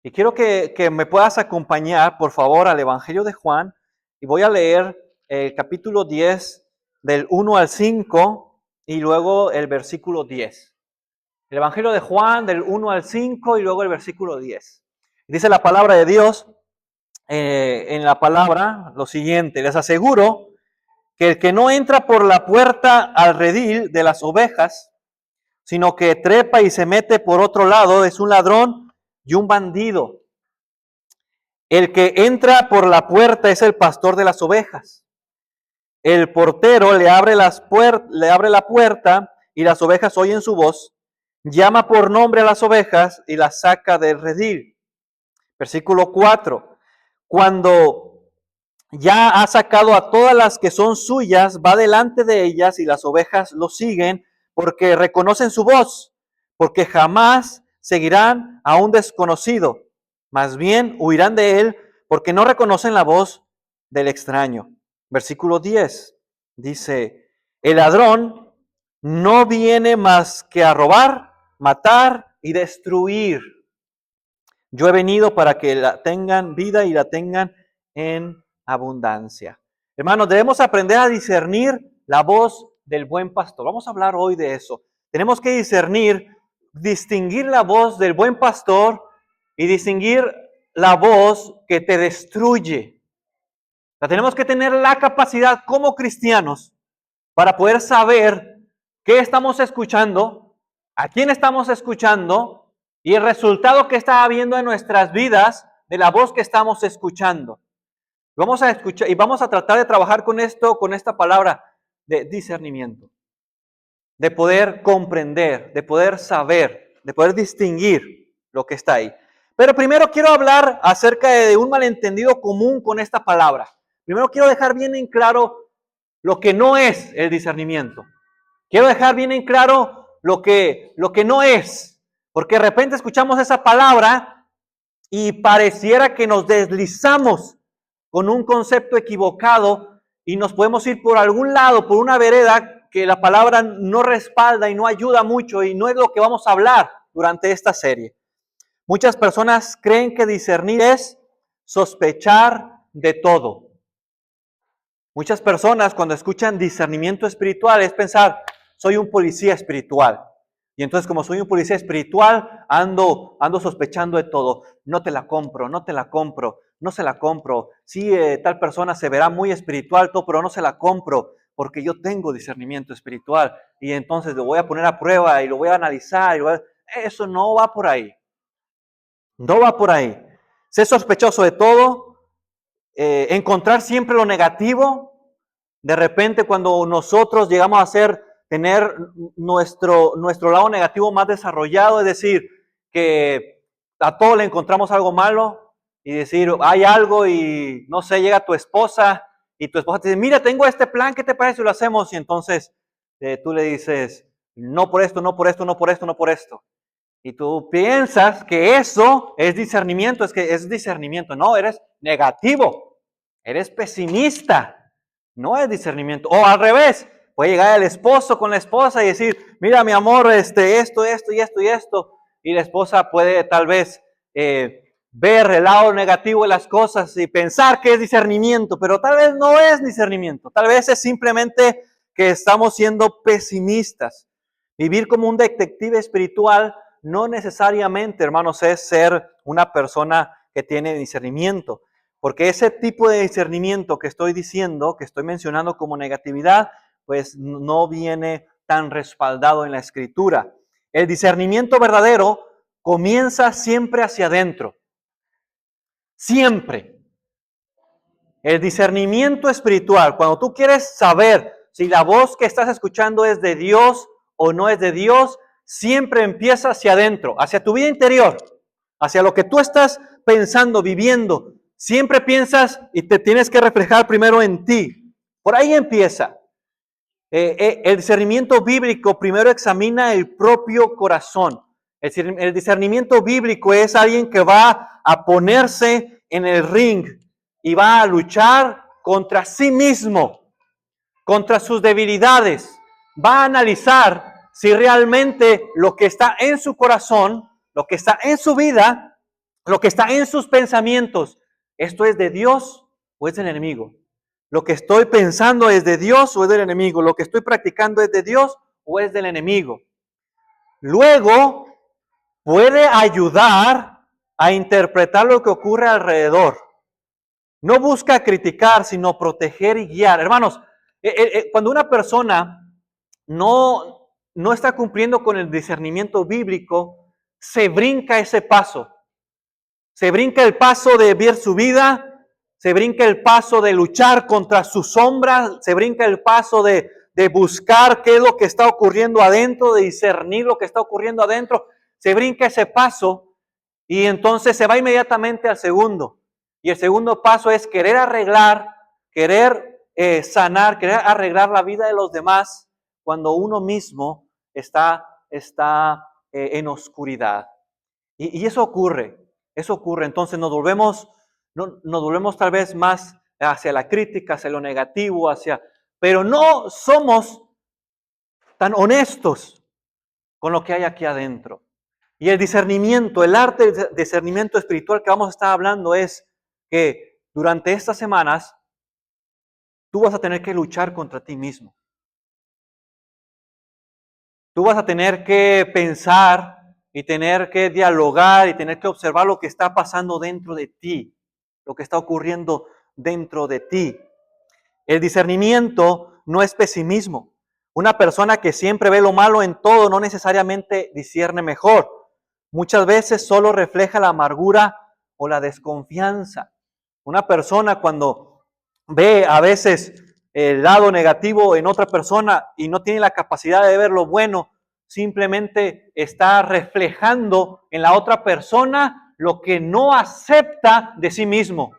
Y quiero que me puedas acompañar, por favor, al Evangelio de Juan. Y voy a leer el capítulo 10 del 1 al 5 y luego el versículo 10. El Evangelio de Juan del 1 al 5 y luego el versículo 10. Dice la palabra de Dios en la palabra lo siguiente: les aseguro que el que no entra por la puerta al redil de las ovejas, sino que trepa y se mete por otro lado, es un ladrón y un bandido. El que entra por la puerta es el pastor de las ovejas. El portero le abre la puerta y las ovejas oyen su voz. Llama por nombre a las ovejas y las saca del redil. Versículo 4. Cuando ya ha sacado a todas las que son suyas, va delante de ellas y las ovejas lo siguen porque reconocen su voz, porque jamás seguirán a un desconocido, más bien huirán de él porque no reconocen la voz del extraño. Versículo 10 dice: el ladrón no viene más que a robar, matar y destruir. Yo he venido para que la tengan vida y la tengan en abundancia. Hermanos, debemos aprender a discernir la voz del buen pastor. Vamos a hablar hoy de eso. Tenemos que distinguir la voz del buen pastor y distinguir la voz que te destruye. O sea, tenemos que tener la capacidad como cristianos para poder saber qué estamos escuchando, a quién estamos escuchando y el resultado que está habiendo en nuestras vidas de la voz que estamos escuchando. Vamos a escuchar y vamos a tratar de trabajar con esto, con esta palabra de discernimiento, de poder comprender, de poder saber, de poder distinguir lo que está ahí. Pero primero quiero hablar acerca de un malentendido común con esta palabra. Primero quiero dejar bien en claro lo que no es el discernimiento. Quiero dejar bien en claro lo que no es, porque de repente escuchamos esa palabra y pareciera que nos deslizamos con un concepto equivocado y nos podemos ir por algún lado, por una vereda que la palabra no respalda y no ayuda mucho, y no es lo que vamos a hablar durante esta serie. Muchas personas creen que discernir es sospechar de todo. Muchas personas cuando escuchan discernimiento espiritual es pensar: soy un policía espiritual. Y entonces, como soy un policía espiritual, ando sospechando de todo. No te la compro, no te la compro, no se la compro. Sí, tal persona se verá muy espiritual, todo, pero no se la compro porque yo tengo discernimiento espiritual. Y entonces lo voy a poner a prueba y lo voy a analizar. Eso no va por ahí. No va por ahí. Ser sospechoso de todo, encontrar siempre lo negativo. De repente, cuando nosotros llegamos a tener nuestro lado negativo más desarrollado, es decir, que a todo le encontramos algo malo, y decir, hay algo y no sé, llega tu esposa y tu esposa te dice: mira, tengo este plan, ¿qué te parece si lo hacemos? Y entonces tú le dices: no por esto, no por esto, no por esto, no por esto. Y tú piensas que eso es discernimiento, es que es discernimiento. No, eres negativo, eres pesimista, no es discernimiento. O al revés, puede llegar el esposo con la esposa y decir: mira, mi amor, esto y esto y esto. Y la esposa puede tal vez ver el lado negativo de las cosas y pensar que es discernimiento, pero tal vez no es discernimiento. Tal vez es simplemente que estamos siendo pesimistas. Vivir como un detective espiritual no necesariamente, hermanos, es ser una persona que tiene discernimiento, porque ese tipo de discernimiento que estoy diciendo, que estoy mencionando como negatividad, pues no viene tan respaldado en la Escritura. El discernimiento verdadero comienza siempre hacia adentro. Siempre. El discernimiento espiritual, cuando tú quieres saber si la voz que estás escuchando es de Dios o no es de Dios, siempre empieza hacia adentro, hacia tu vida interior, hacia lo que tú estás pensando, viviendo. Siempre piensas y te tienes que reflejar primero en ti. Por ahí empieza. El discernimiento bíblico primero examina el propio corazón. El discernimiento bíblico es alguien que va a ponerse en el ring y va a luchar contra sí mismo, contra sus debilidades. Va a analizar si realmente lo que está en su corazón, lo que está en su vida, lo que está en sus pensamientos, ¿esto es de Dios o es del enemigo? Lo que estoy pensando es de Dios o es del enemigo. Lo que estoy practicando es de Dios o es del enemigo. Luego, puede ayudar a interpretar lo que ocurre alrededor. No busca criticar, sino proteger y guiar. Hermanos, cuando una persona no está cumpliendo con el discernimiento bíblico, se brinca ese paso. Se brinca el paso de ver su vida, se brinca el paso de luchar contra sus sombras, se brinca el paso de buscar qué es lo que está ocurriendo adentro, de discernir lo que está ocurriendo adentro. Se brinca ese paso y entonces se va inmediatamente al segundo. Y el segundo paso es querer arreglar, querer sanar, querer arreglar la vida de los demás cuando uno mismo está en oscuridad. Y eso ocurre. Eso ocurre, entonces nos volvemos tal vez más hacia la crítica, hacia lo negativo, pero no somos tan honestos con lo que hay aquí adentro. Y el discernimiento, el arte del discernimiento espiritual que vamos a estar hablando es que durante estas semanas tú vas a tener que luchar contra ti mismo. Tú vas a tener que pensar y tener que dialogar y tener que observar lo que está pasando dentro de ti, lo que está ocurriendo dentro de ti. El discernimiento no es pesimismo. Una persona que siempre ve lo malo en todo no necesariamente discierne mejor. Muchas veces solo refleja la amargura o la desconfianza. Una persona cuando ve a veces el lado negativo en otra persona y no tiene la capacidad de ver lo bueno, simplemente está reflejando en la otra persona lo que no acepta de sí mismo.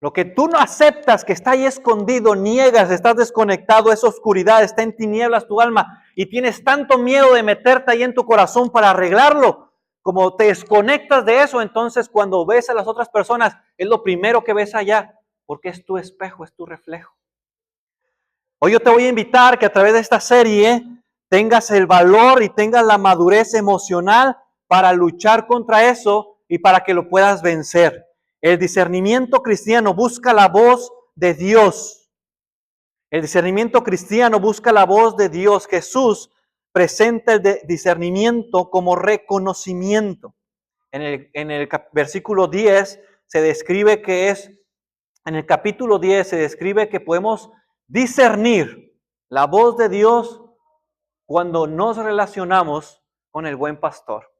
Lo que tú no aceptas, que está ahí escondido, niegas, estás desconectado, es oscuridad, está en tinieblas tu alma y tienes tanto miedo de meterte ahí en tu corazón para arreglarlo. Como te desconectas de eso, entonces cuando ves a las otras personas, es lo primero que ves allá, porque es tu espejo, es tu reflejo. Hoy yo te voy a invitar que a través de esta serie tengas el valor y tengas la madurez emocional para luchar contra eso y para que lo puedas vencer. El discernimiento cristiano busca la voz de Dios. El discernimiento cristiano busca la voz de Dios. Jesús presenta el discernimiento como reconocimiento. En el versículo 10 se describe que en el capítulo 10 se describe que podemos discernir la voz de Dios cuando nos relacionamos con el buen pastor.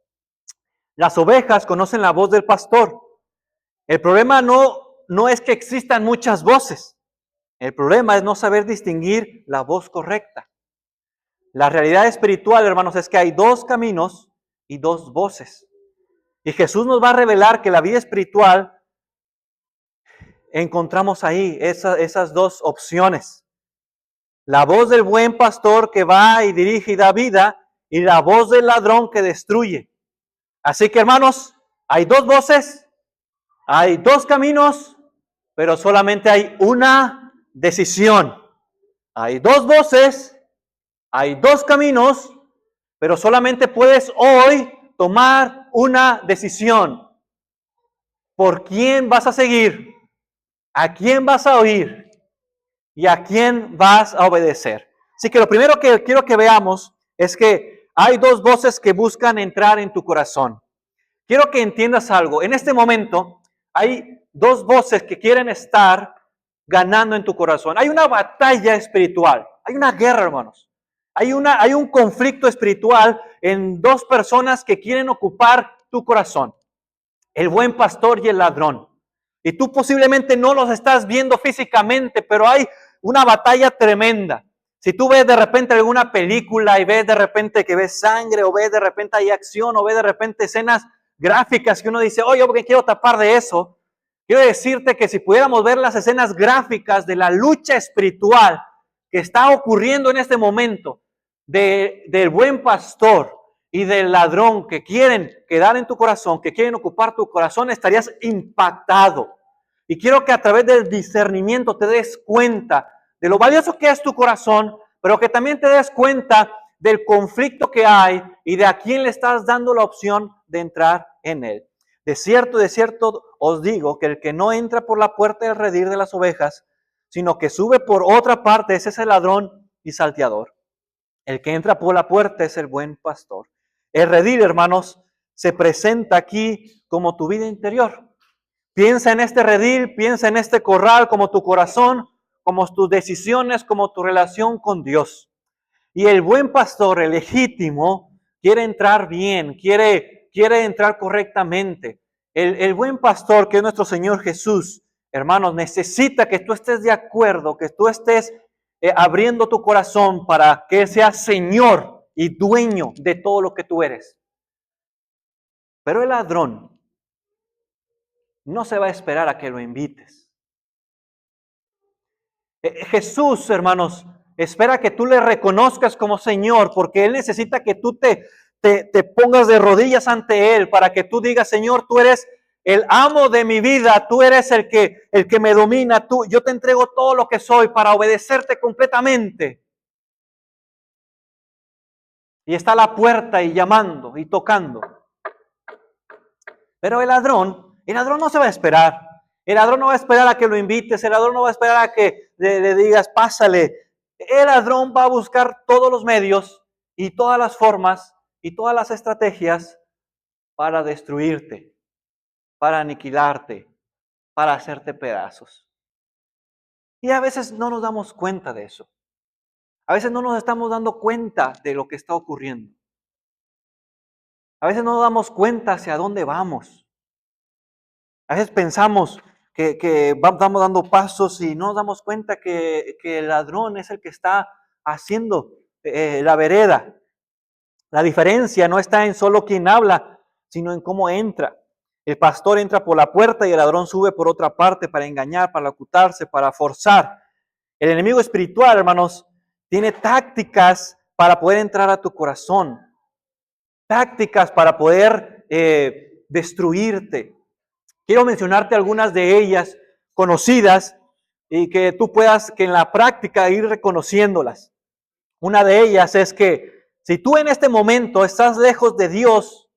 Las ovejas conocen la voz del pastor. El problema no es que existan muchas voces. El problema es no saber distinguir la voz correcta. La realidad espiritual, hermanos, es que hay dos caminos y dos voces. Y Jesús nos va a revelar que la vida espiritual encontramos ahí esas dos opciones. La voz del buen pastor que va y dirige y da vida, y la voz del ladrón que destruye. Así que, hermanos, hay dos voces. Hay dos caminos, pero solamente hay una decisión. Hay dos voces, hay dos caminos, pero solamente puedes hoy tomar una decisión. ¿Por quién vas a seguir? ¿A quién vas a oír? ¿Y a quién vas a obedecer? Así que lo primero que quiero que veamos es que hay dos voces que buscan entrar en tu corazón. Quiero que entiendas algo. En este momento hay dos voces que quieren estar ganando en tu corazón. Hay una batalla espiritual. Hay una guerra, hermanos. Hay un conflicto espiritual en dos personas que quieren ocupar tu corazón. El buen pastor y el ladrón. Y tú posiblemente no los estás viendo físicamente, pero hay una batalla tremenda. Si tú ves de repente alguna película y ves de repente que ves sangre, o ves de repente hay acción, o ves de repente escenas gráficas que uno dice, oye, yo porque quiero tapar de eso. Quiero decirte que si pudiéramos ver las escenas gráficas de la lucha espiritual que está ocurriendo en este momento, del buen pastor y del ladrón que quieren quedar en tu corazón, que quieren ocupar tu corazón, estarías impactado. Y quiero que a través del discernimiento te des cuenta de lo valioso que es tu corazón, pero que también te des cuenta del conflicto que hay y de a quién le estás dando la opción de entrar en él. De cierto os digo que el que no entra por la puerta del redil de las ovejas, sino que sube por otra parte, ese es el ladrón y salteador. El que entra por la puerta es el buen pastor. El redil, hermanos, se presenta aquí como tu vida interior. Piensa en este redil, piensa en este corral como tu corazón, como tus decisiones, como tu relación con Dios. Y el buen pastor, el legítimo, quiere entrar bien, quiere entrar correctamente. El buen pastor, que es nuestro Señor Jesús, hermanos, necesita que tú estés de acuerdo, que tú estés abriendo tu corazón para que Él sea Señor y dueño de todo lo que tú eres. Pero el ladrón no se va a esperar a que lo invites. Jesús, hermanos, espera que tú le reconozcas como Señor, porque Él necesita que tú te pongas de rodillas ante Él, para que tú digas, Señor, tú eres el amo de mi vida, tú eres el que me domina, yo te entrego todo lo que soy para obedecerte completamente. Y está a la puerta y llamando y tocando. Pero el ladrón no se va a esperar. El ladrón no va a esperar a que lo invites, el ladrón no va a esperar a que le digas, pásale. El ladrón va a buscar todos los medios y todas las formas y todas las estrategias para destruirte, para aniquilarte, para hacerte pedazos. Y a veces no nos damos cuenta de eso. A veces no nos estamos dando cuenta de lo que está ocurriendo. A veces no nos damos cuenta hacia dónde vamos. A veces pensamos que estamos dando pasos y no nos damos cuenta que el ladrón es el que está haciendo la vereda. La diferencia no está en solo quién habla, sino en cómo entra. El pastor entra por la puerta y el ladrón sube por otra parte para engañar, para ocultarse, para forzar. El enemigo espiritual, hermanos, tiene tácticas para poder entrar a tu corazón. Tácticas para poder destruirte. Quiero mencionarte algunas de ellas conocidas y que tú puedas, que en la práctica ir reconociéndolas. Una de ellas es que si tú en este momento estás lejos de Dios,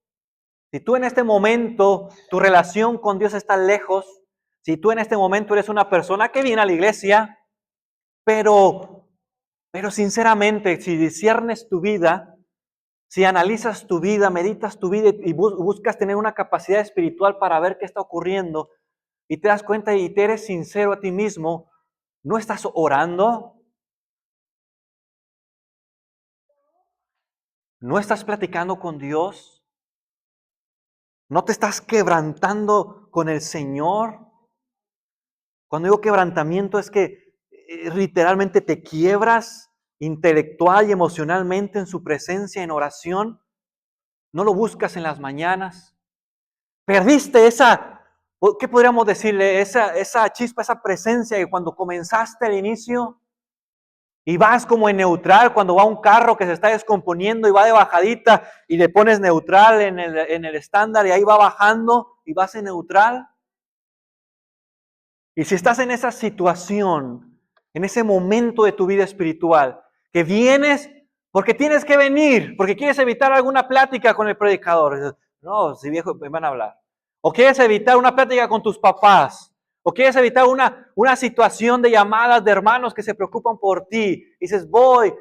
si tú en este momento tu relación con Dios está lejos, si tú en este momento eres una persona que viene a la iglesia, pero sinceramente, si disciernes tu vida, si analizas tu vida, meditas tu vida y buscas tener una capacidad espiritual para ver qué está ocurriendo y te das cuenta y te eres sincero a ti mismo, ¿no estás orando? ¿No estás platicando con Dios? ¿No te estás quebrantando con el Señor? Cuando digo quebrantamiento es que literalmente te quiebras intelectual y emocionalmente en su presencia, en oración. No lo buscas en las mañanas. Perdiste esa, ¿qué podríamos decirle? Esa chispa, esa presencia que cuando comenzaste al inicio y vas como en neutral, cuando va un carro que se está descomponiendo y va de bajadita y le pones neutral en el estándar y ahí va bajando y vas en neutral. Y si estás en esa situación, en ese momento de tu vida espiritual, que vienes porque tienes que venir, porque quieres evitar alguna plática con el predicador. No, si viejo, me van a hablar. O quieres evitar una plática con tus papás. O quieres evitar una situación de llamadas de hermanos que se preocupan por ti. Y dices, voy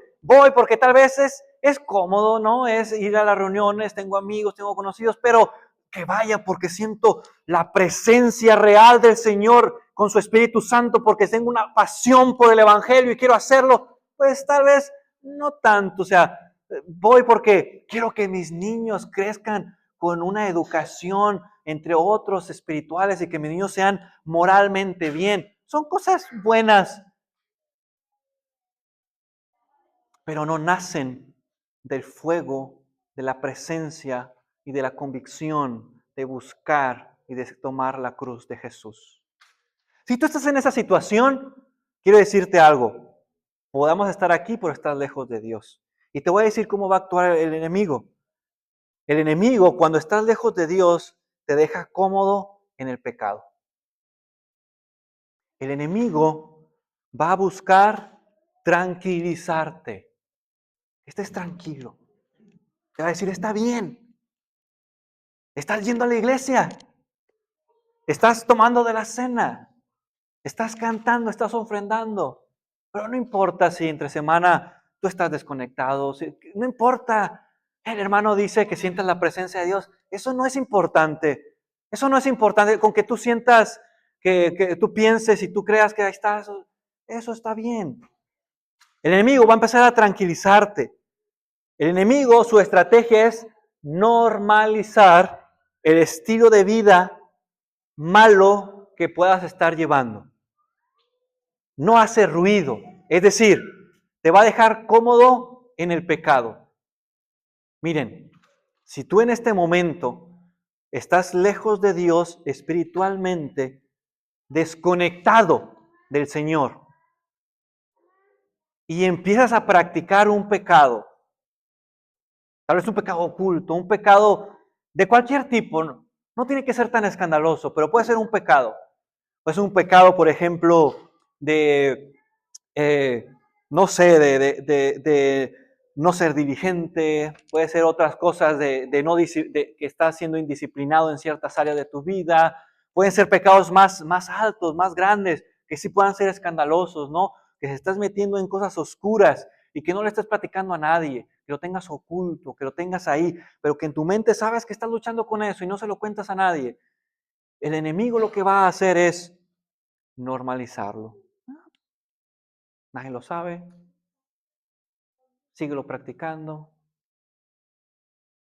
porque tal vez es cómodo, ¿no? Es ir a las reuniones, tengo amigos, tengo conocidos, pero que vaya porque siento la presencia real del Señor con su Espíritu Santo, porque tengo una pasión por el Evangelio y quiero hacerlo. Pues tal vez no tanto, o sea, voy porque quiero que mis niños crezcan con una educación, entre otros, espirituales y que mis niños sean moralmente bien. Son cosas buenas, pero no nacen del fuego, de la presencia y de la convicción de buscar y de tomar la cruz de Jesús. Si tú estás en esa situación, quiero decirte algo. Podamos estar aquí por estar lejos de Dios. Y te voy a decir cómo va a actuar el enemigo. El enemigo, cuando estás lejos de Dios, te deja cómodo en el pecado. El enemigo va a buscar tranquilizarte. estés tranquilo. Te va a decir, está bien. Estás yendo a la iglesia. Estás tomando de la cena. Estás cantando, estás ofrendando. Pero no importa si entre semana tú estás desconectado. No importa. El hermano dice que sientas la presencia de Dios. Eso no es importante. Eso no es importante. Con que tú sientas, que tú pienses y tú creas que ahí está, eso está bien. El enemigo va a empezar a tranquilizarte. El enemigo, su estrategia es normalizar el estilo de vida malo que puedas estar llevando. No hace ruido, es decir, te va a dejar cómodo en el pecado. Miren, si tú en este momento estás lejos de Dios espiritualmente, desconectado del Señor, y empiezas a practicar un pecado, tal vez un pecado oculto, un pecado de cualquier tipo, no tiene que ser tan escandaloso, pero puede ser un pecado. Puede ser un pecado, por ejemplo, de, no sé, de no ser diligente, puede ser otras cosas de que estás siendo indisciplinado en ciertas áreas de tu vida, pueden ser pecados más altos, más grandes, que sí puedan ser escandalosos, ¿no? Que se estás metiendo en cosas oscuras y que no le estés platicando a nadie, que lo tengas oculto, que lo tengas ahí, pero que en tu mente sabes que estás luchando con eso y no se lo cuentas a nadie. El enemigo lo que va a hacer es normalizarlo. Nadie lo sabe, síguelo practicando.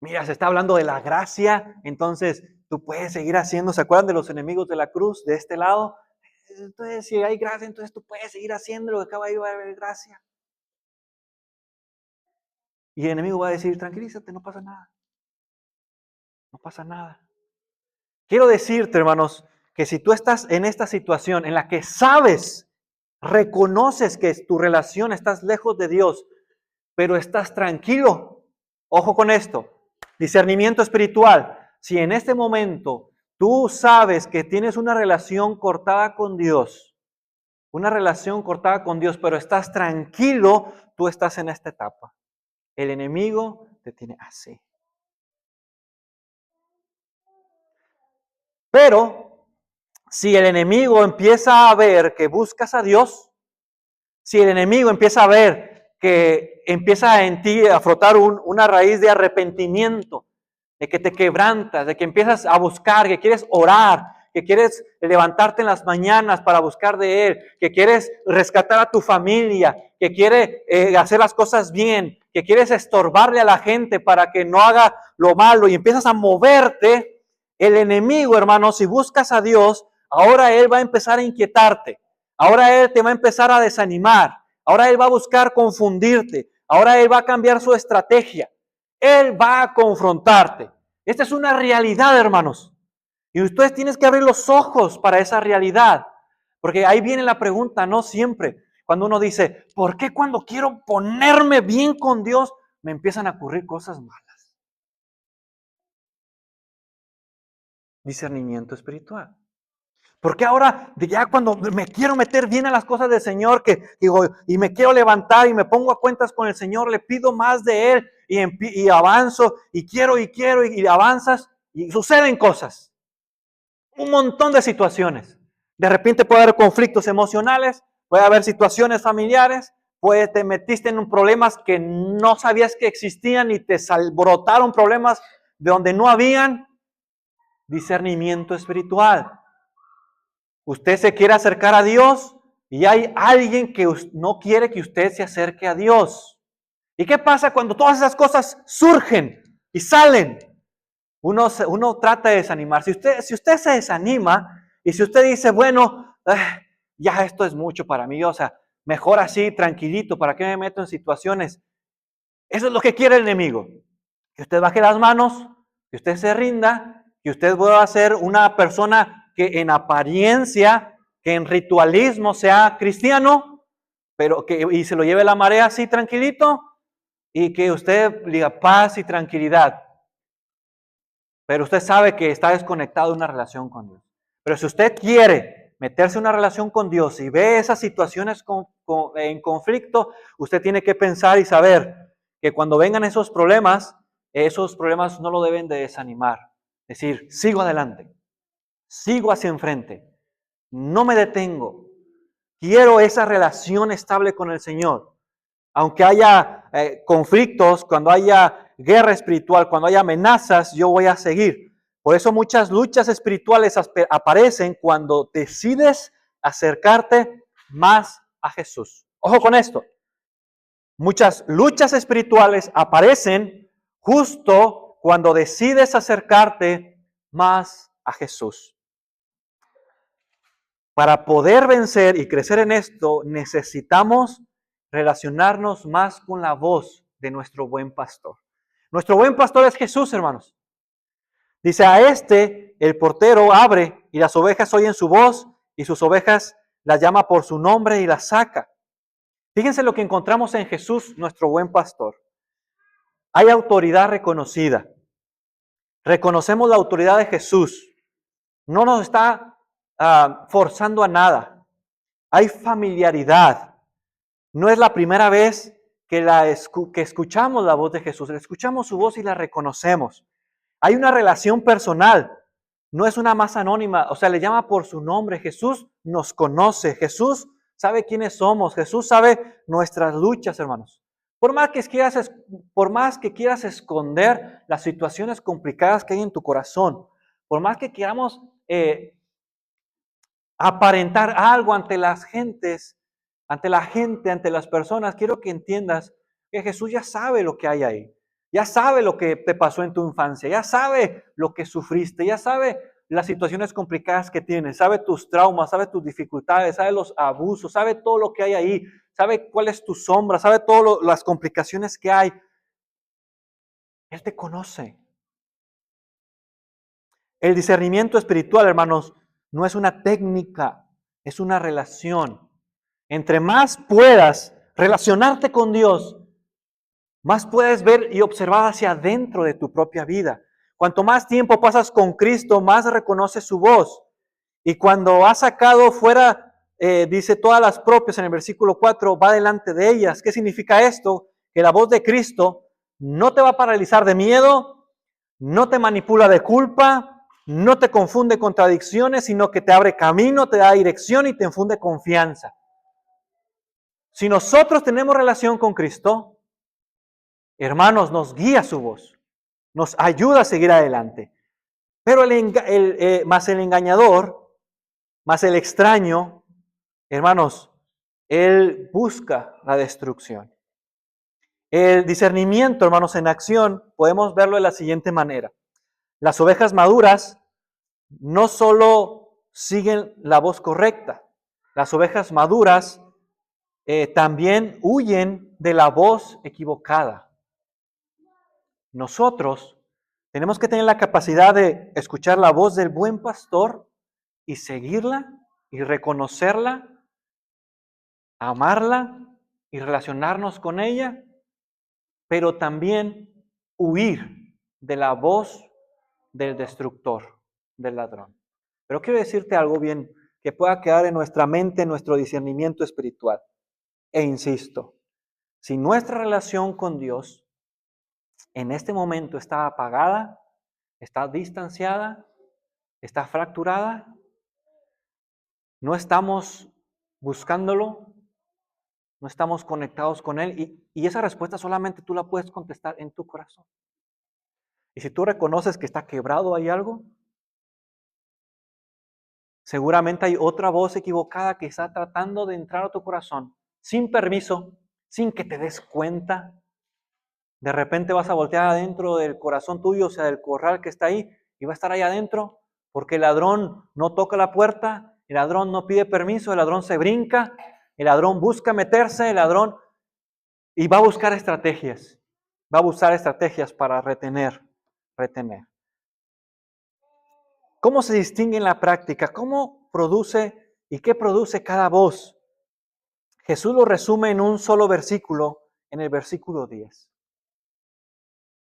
Mira, se está hablando de la gracia, entonces tú puedes seguir haciendo. ¿Se acuerdan de los enemigos de la cruz de este lado? Entonces, si hay gracia, entonces tú puedes seguir haciendo lo que acaba de haber gracia. Y el enemigo va a decir, tranquilízate, no pasa nada. No pasa nada. Quiero decirte, hermanos, que si tú estás en esta situación en la que sabes, reconoces que tu relación estás lejos de Dios, pero estás tranquilo, ojo con esto, discernimiento espiritual. Si en este momento tú sabes que tienes una relación cortada con Dios, pero estás tranquilo, tú estás en esta etapa. El enemigo te tiene así. Pero si el enemigo empieza a ver que buscas a Dios, si el enemigo empieza a ver que empieza en ti a frotar una raíz de arrepentimiento, de que te quebrantas, de que empiezas a buscar, que quieres orar, que quieres levantarte en las mañanas para buscar de Él, que quieres rescatar a tu familia, que quieres hacer las cosas bien, que quieres estorbarle a la gente para que no haga lo malo y empiezas a moverte, el enemigo, hermano, si buscas a Dios, ahora Él va a empezar a inquietarte, ahora Él te va a empezar a desanimar, ahora Él va a buscar confundirte, ahora Él va a cambiar su estrategia. Él va a confrontarte. Esta es una realidad, hermanos. Y ustedes tienen que abrir los ojos para esa realidad. Porque ahí viene la pregunta, no siempre. Cuando uno dice, ¿por qué cuando quiero ponerme bien con Dios me empiezan a ocurrir cosas malas? Discernimiento espiritual. Porque ahora, ya cuando me quiero meter bien a las cosas del Señor, que digo, y me quiero levantar y me pongo a cuentas con el Señor, le pido más de Él y avanzo y quiero y avanzas y suceden cosas. Un montón de situaciones. De repente puede haber conflictos emocionales, puede haber situaciones familiares, te metiste en problemas que no sabías que existían y te brotaron problemas de donde no habían. Discernimiento espiritual. Usted se quiere acercar a Dios y hay alguien que no quiere que usted se acerque a Dios. ¿Y qué pasa cuando todas esas cosas surgen y salen? Uno trata de desanimar. Si usted se desanima y si usted dice, bueno, ya esto es mucho para mí, o sea, mejor así, tranquilito, ¿para qué me meto en situaciones? Eso es lo que quiere el enemigo. Que usted baje las manos, que usted se rinda, que usted vuelva a ser una persona que en apariencia, que en ritualismo sea cristiano, pero y se lo lleve la marea así tranquilito, y que usted diga paz y tranquilidad. Pero usted sabe que está desconectado de una relación con Dios. Pero si usted quiere meterse en una relación con Dios y ve esas situaciones en conflicto, usted tiene que pensar y saber que cuando vengan esos problemas no lo deben de desanimar. Es decir, sigo adelante, sigo hacia enfrente, no me detengo. Quiero esa relación estable con el Señor. Aunque haya conflictos, cuando haya guerra espiritual, cuando haya amenazas, yo voy a seguir. Por eso muchas luchas espirituales aparecen cuando decides acercarte más a Jesús. Ojo con esto. Muchas luchas espirituales aparecen justo cuando decides acercarte más a Jesús. Para poder vencer y crecer en esto, necesitamos relacionarnos más con la voz de nuestro buen pastor. Nuestro buen pastor es Jesús, hermanos. Dice, a este el portero abre y las ovejas oyen su voz y sus ovejas las llama por su nombre y las saca. Fíjense lo que encontramos en Jesús, nuestro buen pastor. Hay autoridad reconocida. Reconocemos la autoridad de Jesús. No nos está forzando a nada. Hay familiaridad. No es la primera vez que escuchamos la voz de Jesús. Escuchamos su voz y la reconocemos. Hay una relación personal. No es una masa anónima. O sea, le llama por su nombre. Jesús nos conoce. Jesús sabe quiénes somos. Jesús sabe nuestras luchas, hermanos. Por más que quieras esconder las situaciones complicadas que hay en tu corazón, por más que queramos aparentar algo ante las gentes, ante la gente, ante las personas, quiero que entiendas que Jesús ya sabe lo que hay ahí. Ya sabe lo que te pasó en tu infancia, ya sabe lo que sufriste, ya sabe las situaciones complicadas que tienes, sabe tus traumas, sabe tus dificultades, sabe los abusos, sabe todo lo que hay ahí, sabe cuál es tu sombra, sabe todas las complicaciones que hay. Él te conoce. El discernimiento espiritual, hermanos, no es una técnica, es una relación. Entre más puedas relacionarte con Dios, más puedes ver y observar hacia adentro de tu propia vida. Cuanto más tiempo pasas con Cristo, más reconoces su voz. Y cuando has sacado fuera, dice, todas las propias en el versículo 4, va delante de ellas. ¿Qué significa esto? Que la voz de Cristo no te va a paralizar de miedo, no te manipula de culpa, no te confunde contradicciones, sino que te abre camino, te da dirección y te infunde confianza. Si nosotros tenemos relación con Cristo, hermanos, nos guía su voz, nos ayuda a seguir adelante. Pero más el engañador, más el extraño, hermanos, él busca la destrucción. El discernimiento, hermanos, en acción, podemos verlo de la siguiente manera. Las ovejas maduras no solo siguen la voz correcta, las ovejas maduras también huyen de la voz equivocada. Nosotros tenemos que tener la capacidad de escuchar la voz del buen pastor y seguirla y reconocerla, amarla y relacionarnos con ella, pero también huir de la voz del destructor, del ladrón. Pero quiero decirte algo bien que pueda quedar en nuestra mente, en nuestro discernimiento espiritual. E insisto, si nuestra relación con Dios en este momento está apagada, está distanciada, está fracturada, no estamos buscándolo, no estamos conectados con Él y esa respuesta solamente tú la puedes contestar en tu corazón. Y si tú reconoces que está quebrado hay algo, seguramente hay otra voz equivocada que está tratando de entrar a tu corazón sin permiso, sin que te des cuenta. De repente vas a voltear adentro del corazón tuyo, o sea, del corral que está ahí, y va a estar ahí adentro, porque el ladrón no toca la puerta, el ladrón no pide permiso, el ladrón se brinca, el ladrón busca meterse, el ladrón, y va a buscar estrategias, para retener. ¿Cómo se distingue en la práctica? ¿Cómo produce y qué produce cada voz? Jesús lo resume en un solo versículo, en el versículo 10.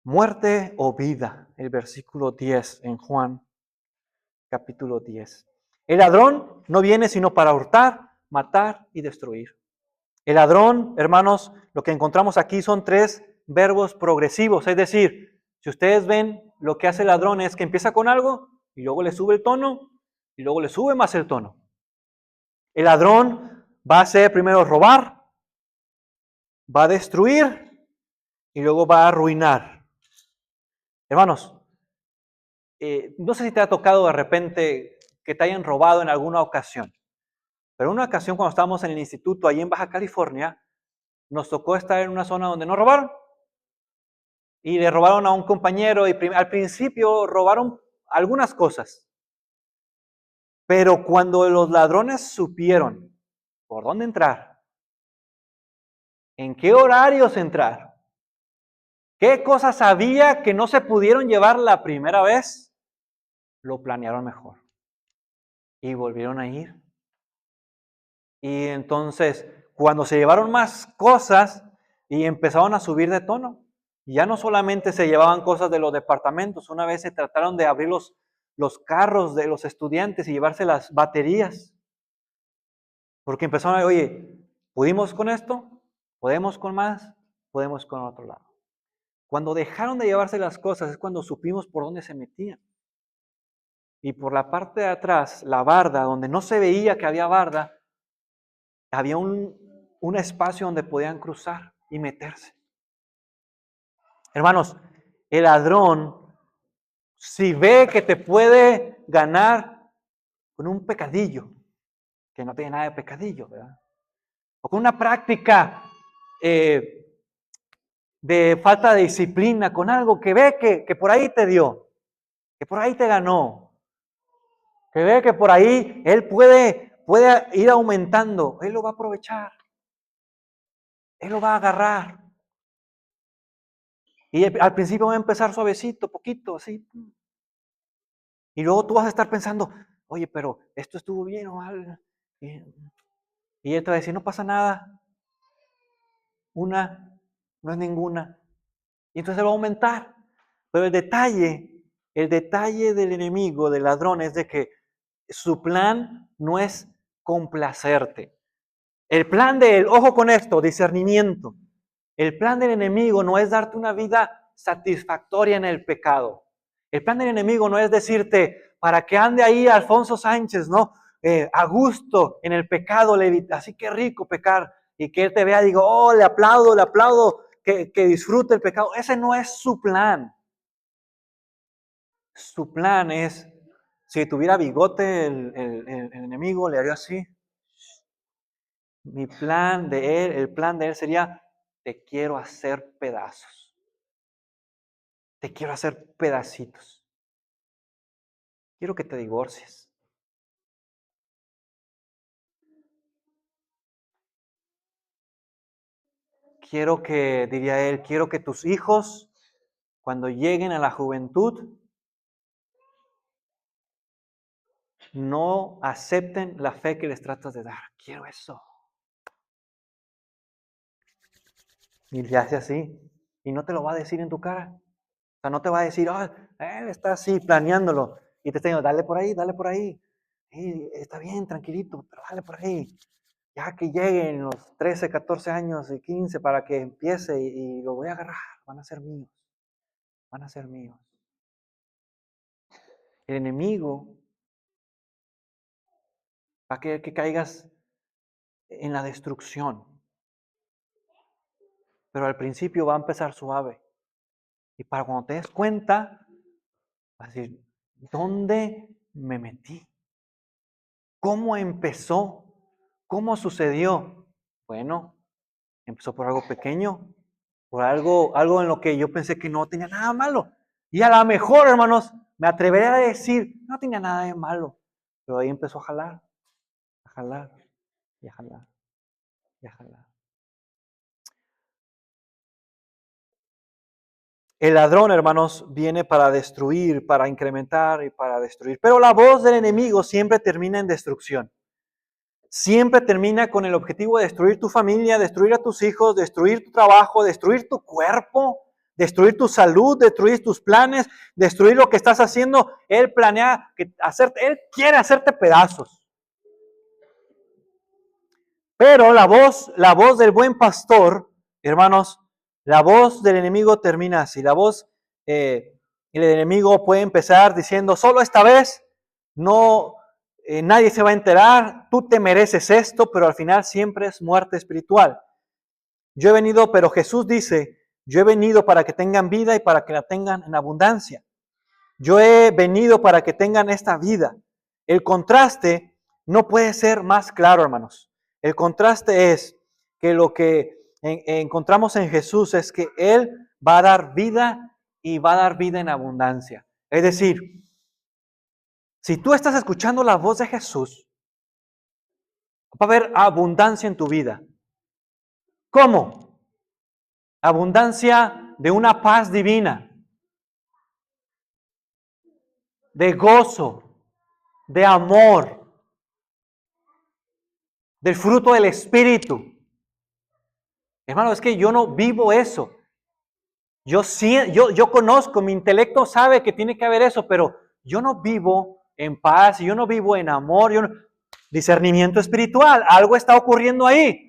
Muerte o vida, el versículo 10 en Juan, capítulo 10. El ladrón no viene sino para hurtar, matar y destruir. El ladrón, hermanos, lo que encontramos aquí son tres verbos progresivos. Es decir, si ustedes ven, lo que hace el ladrón es que empieza con algo y luego le sube el tono y luego le sube más el tono. El ladrón va a hacer primero robar, va a destruir y luego va a arruinar. Hermanos, no sé si te ha tocado de repente que te hayan robado en alguna ocasión, pero en una ocasión cuando estábamos en el instituto, ahí en Baja California, nos tocó estar en una zona donde nos robaron. Y le robaron a un compañero y al principio robaron algunas cosas. Pero cuando los ladrones supieron por dónde entrar, en qué horarios entrar, qué cosas había que no se pudieron llevar la primera vez, lo planearon mejor. Y volvieron a ir. Y entonces, cuando se llevaron más cosas y empezaron a subir de tono, ya no solamente se llevaban cosas de los departamentos, una vez se trataron de abrir los carros de los estudiantes y llevarse las baterías. Porque empezaron a, oye, ¿pudimos con esto? ¿Podemos con más? ¿Podemos con otro lado? Cuando dejaron de llevarse las cosas es cuando supimos por dónde se metían. Y por la parte de atrás, la barda, donde no se veía que había barda, había un espacio donde podían cruzar y meterse. Hermanos, el ladrón, si ve que te puede ganar con un pecadillo, que no tiene nada de pecadillo, ¿verdad? O con una práctica de falta de disciplina, con algo que ve que por ahí te dio, que por ahí te ganó, que ve que por ahí él puede ir aumentando, él lo va a aprovechar, él lo va a agarrar. Y al principio va a empezar suavecito, poquito, así. Y luego tú vas a estar pensando, oye, pero esto estuvo bien o mal. Y él te va a decir, no pasa nada. Una no es ninguna. Y entonces él va a aumentar. Pero el detalle del enemigo, del ladrón, es de que su plan no es complacerte. El plan de él, ojo con esto, discernimiento. El plan del enemigo no es darte una vida satisfactoria en el pecado. El plan del enemigo no es decirte, para que ande ahí Alfonso Sánchez, ¿no? A gusto en el pecado, así que rico pecar. Y que él te vea y diga, oh, le aplaudo, que disfrute el pecado. Ese no es su plan. Su plan es, si tuviera bigote el enemigo, le haría así. Mi plan de él, el plan de él sería, te quiero hacer pedazos. Te quiero hacer pedacitos. Quiero que te divorcies. Quiero que tus hijos, cuando lleguen a la juventud, no acepten la fe que les tratas de dar. Quiero eso. Y le hace así. Y no te lo va a decir en tu cara. O sea, no te va a decir, él está así planeándolo. Y te está diciendo, dale por ahí, dale por ahí. Está bien, tranquilito, pero dale por ahí. Ya que lleguen los 13, 14 años y 15 para que empiece y lo voy a agarrar. Van a ser míos. Van a ser míos. El enemigo va a querer que caigas en la destrucción. Pero al principio va a empezar suave. Y para cuando te des cuenta, vas a decir, ¿dónde me metí? ¿Cómo empezó? ¿Cómo sucedió? Bueno, empezó por algo pequeño, por algo en lo que yo pensé que no tenía nada malo. Y a lo mejor, hermanos, me atreveré a decir, no tenía nada de malo. Pero ahí empezó a jalar, a jalar, y a jalar, y a jalar. El ladrón, hermanos, viene para destruir, para incrementar y para destruir. Pero la voz del enemigo siempre termina en destrucción. Siempre termina con el objetivo de destruir tu familia, destruir a tus hijos, destruir tu trabajo, destruir tu cuerpo, destruir tu salud, destruir tus planes, destruir lo que estás haciendo. Él planea él quiere hacerte pedazos. Pero la voz del buen pastor, hermanos, La voz del enemigo termina así. La voz del enemigo puede empezar diciendo, solo esta vez, no, nadie se va a enterar, tú te mereces esto, pero al final siempre es muerte espiritual. Yo he venido, pero Jesús dice, yo he venido para que tengan vida y para que la tengan en abundancia. Yo he venido para que tengan esta vida. El contraste no puede ser más claro, hermanos. El contraste es que lo que encontramos en Jesús es que Él va a dar vida y va a dar vida en abundancia. Es decir, si tú estás escuchando la voz de Jesús, va a haber abundancia en tu vida. ¿Cómo? Abundancia de una paz divina, de gozo, de amor, del fruto del Espíritu. Hermano, es que yo no vivo eso. Yo conozco, mi intelecto sabe que tiene que haber eso, pero yo no vivo en paz, yo no vivo en amor, discernimiento espiritual, algo está ocurriendo ahí.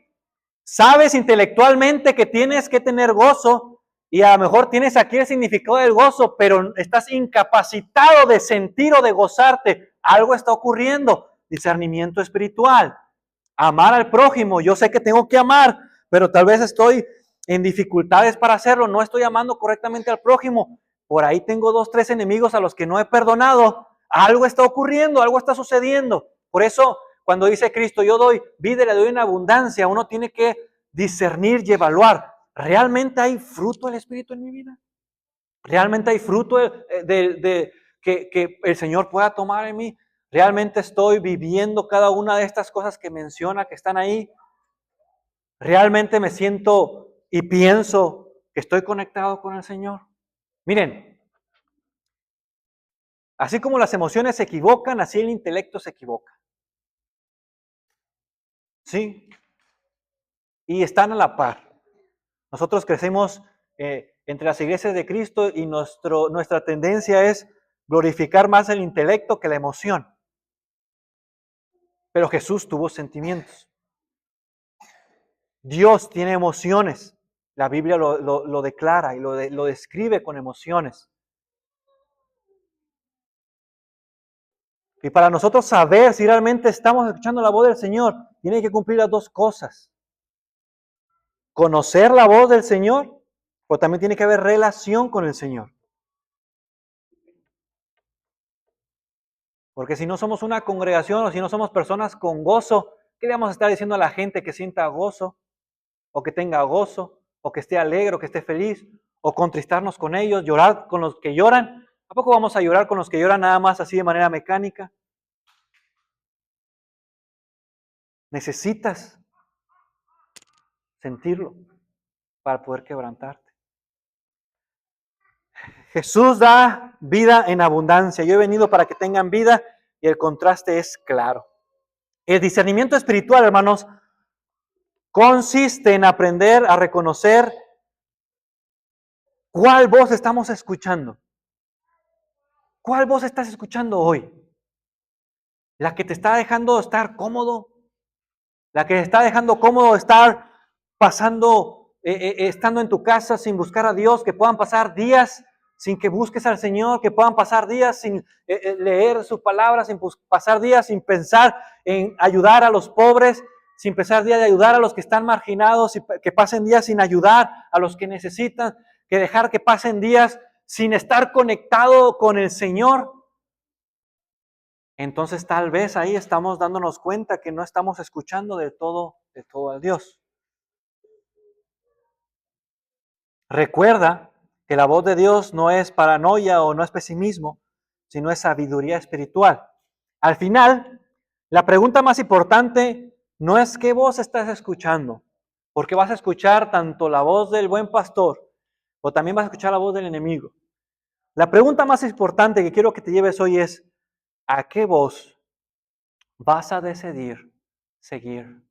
Sabes intelectualmente que tienes que tener gozo y a lo mejor tienes aquí el significado del gozo, pero estás incapacitado de sentir o de gozarte. Algo está ocurriendo. Discernimiento espiritual. Amar al prójimo. Yo sé que tengo que amar, pero tal vez estoy en dificultades para hacerlo. No estoy amando correctamente al prójimo. Por ahí tengo 2, 3 enemigos a los que no he perdonado. Algo está ocurriendo, algo está sucediendo. Por eso, cuando dice Cristo, yo doy vida y le doy en abundancia, uno tiene que discernir y evaluar. ¿Realmente hay fruto del Espíritu en mi vida? ¿Realmente hay fruto que el Señor pueda tomar en mí? ¿Realmente estoy viviendo cada una de estas cosas que menciona que están ahí? ¿Realmente me siento y pienso que estoy conectado con el Señor? Miren, así como las emociones se equivocan, así el intelecto se equivoca. ¿Sí? Y están a la par. Nosotros crecemos entre las iglesias de Cristo y nuestra tendencia es glorificar más el intelecto que la emoción. Pero Jesús tuvo sentimientos. Dios tiene emociones. La Biblia lo declara y lo describe con emociones. Y para nosotros saber si realmente estamos escuchando la voz del Señor, tiene que cumplir las 2 cosas. Conocer la voz del Señor, pero también tiene que haber relación con el Señor. Porque si no somos una congregación o si no somos personas con gozo, ¿qué le vamos a estar diciendo a la gente que sienta gozo? O que tenga gozo, o que esté alegre, o que esté feliz, o contristarnos con ellos, llorar con los que lloran. ¿A poco vamos a llorar con los que lloran nada más así de manera mecánica? Necesitas sentirlo para poder quebrantarte. Jesús da vida en abundancia. Yo he venido para que tengan vida y el contraste es claro. El discernimiento espiritual, hermanos, consiste en aprender a reconocer cuál voz estamos escuchando. ¿Cuál voz estás escuchando hoy? ¿La que te está dejando estar cómodo? ¿La que te está dejando cómodo estar pasando, estando en tu casa sin buscar a Dios? Que puedan pasar días sin que busques al Señor, que puedan pasar días sin leer su palabra, sin pasar días sin pensar en ayudar a los pobres, sin pasar días de ayudar a los que están marginados, que pasen días sin ayudar a los que necesitan, que dejar que pasen días sin estar conectado con el Señor. Entonces tal vez ahí estamos dándonos cuenta que no estamos escuchando de todo a Dios. Recuerda que la voz de Dios no es paranoia o no es pesimismo, sino es sabiduría espiritual. Al final, la pregunta más importante no es qué voz estás escuchando, porque vas a escuchar tanto la voz del buen pastor o también vas a escuchar la voz del enemigo. La pregunta más importante que quiero que te lleves hoy es, ¿a qué voz vas a decidir seguir?